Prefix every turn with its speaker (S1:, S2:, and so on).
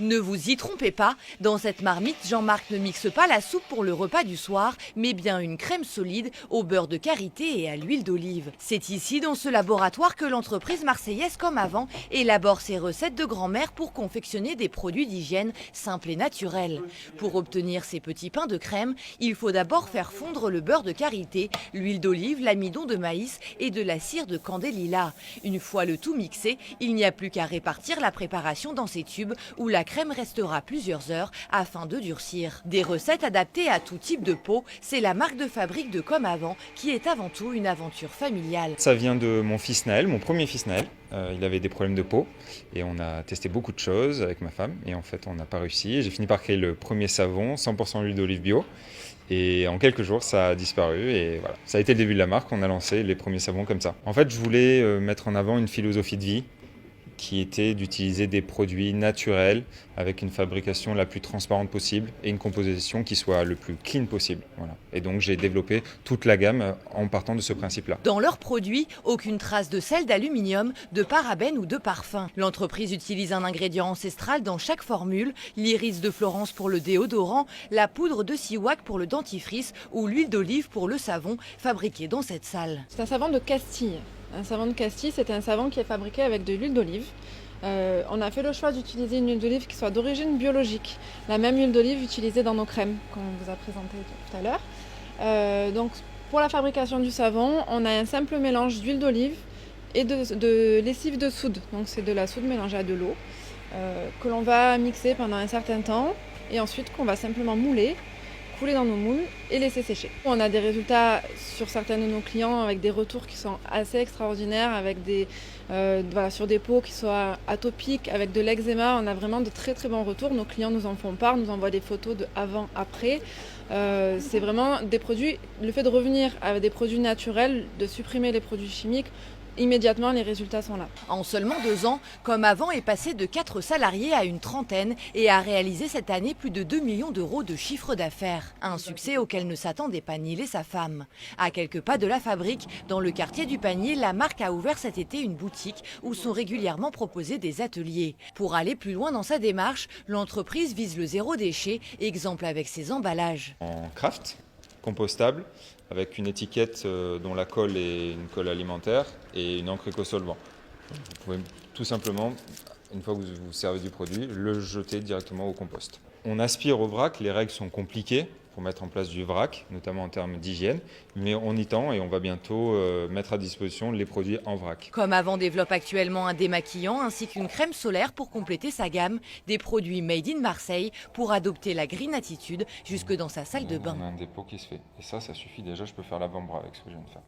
S1: Ne vous y trompez pas, dans cette marmite, Jean-Marc ne mixe pas la soupe pour le repas du soir, mais bien une crème solide au beurre de karité et à l'huile d'olive. C'est ici, dans ce laboratoire, que l'entreprise marseillaise Comme Avant élabore ses recettes de grand-mère pour confectionner des produits d'hygiène simples et naturels. Pour obtenir ces petits pains de crème, il faut d'abord faire fondre le beurre de karité, l'huile d'olive, l'amidon de maïs et de la cire de candélia. Une fois le tout mixé, il n'y a plus qu'à répartir la préparation dans ces tubes où la crème restera plusieurs heures afin de durcir. Des recettes adaptées à tout type de peau, c'est la marque de fabrique de Comme Avant qui est avant tout une aventure familiale.
S2: Ça vient de mon fils Naël, mon premier fils Naël. Il avait des problèmes de peau et on a testé beaucoup de choses avec ma femme et en fait on n'a pas réussi. J'ai fini par créer le premier savon 100% huile d'olive bio et en quelques jours ça a disparu et voilà. Ça a été le début de la marque, on a lancé les premiers savons comme ça. En fait je voulais mettre en avant une philosophie de vie qui était d'utiliser des produits naturels avec une fabrication la plus transparente possible et une composition qui soit le plus clean possible. Voilà. Et donc j'ai développé toute la gamme en partant de ce principe-là.
S1: Dans leurs produits, aucune trace de sel, d'aluminium, de parabènes ou de parfum. L'entreprise utilise un ingrédient ancestral dans chaque formule, l'iris de Florence pour le déodorant, la poudre de Siwak pour le dentifrice ou l'huile d'olive pour le savon fabriqué dans cette salle.
S3: C'est un savon de Castille. Un savon de Castille, c'est un savon qui est fabriqué avec de l'huile d'olive. On a fait le choix d'utiliser une huile d'olive qui soit d'origine biologique. La même huile d'olive utilisée dans nos crèmes, qu'on vous a présenté tout à l'heure. Donc pour la fabrication du savon, on a un simple mélange d'huile d'olive et de lessive de soude. Donc c'est de la soude mélangée à de l'eau que l'on va mixer pendant un certain temps et ensuite qu'on va simplement mouler, couler dans nos moules et laisser sécher. On a des résultats sur certains de nos clients avec des retours qui sont assez extraordinaires, avec sur des peaux qui soient atopiques, avec de l'eczéma. On a vraiment de très très bons retours. Nos clients nous en font part, nous envoient des photos de avant, après. C'est vraiment des produits, le fait de revenir avec des produits naturels, de supprimer les produits chimiques, immédiatement, les résultats sont là.
S1: En seulement 2 ans, Comme Avant est passé de 4 salariés à une trentaine et a réalisé cette année plus de 2 millions d'euros de chiffre d'affaires. Un succès auquel ne s'attendait pas ni sa femme. À quelques pas de la fabrique, dans le quartier du Panier, la marque a ouvert cet été une boutique où sont régulièrement proposés des ateliers. Pour aller plus loin dans sa démarche, l'entreprise vise le zéro déchet, exemple avec ses emballages.
S2: En craft, compostable, avec une étiquette dont la colle est une colle alimentaire et une encre éco-solvant. Vous pouvez tout simplement, une fois que vous vous servez du produit, le jeter directement au compost. On aspire au vrac, les règles sont compliquées pour mettre en place du vrac, notamment en termes d'hygiène, mais on y tend et on va bientôt mettre à disposition les produits en vrac.
S1: Comme Avant développe actuellement un démaquillant ainsi qu'une crème solaire pour compléter sa gamme, des produits made in Marseille pour adopter la green attitude jusque dans sa salle de bain.
S2: On a un dépôt qui se fait et ça suffit déjà, je peux faire l'avant-bras avec ce que je viens de faire.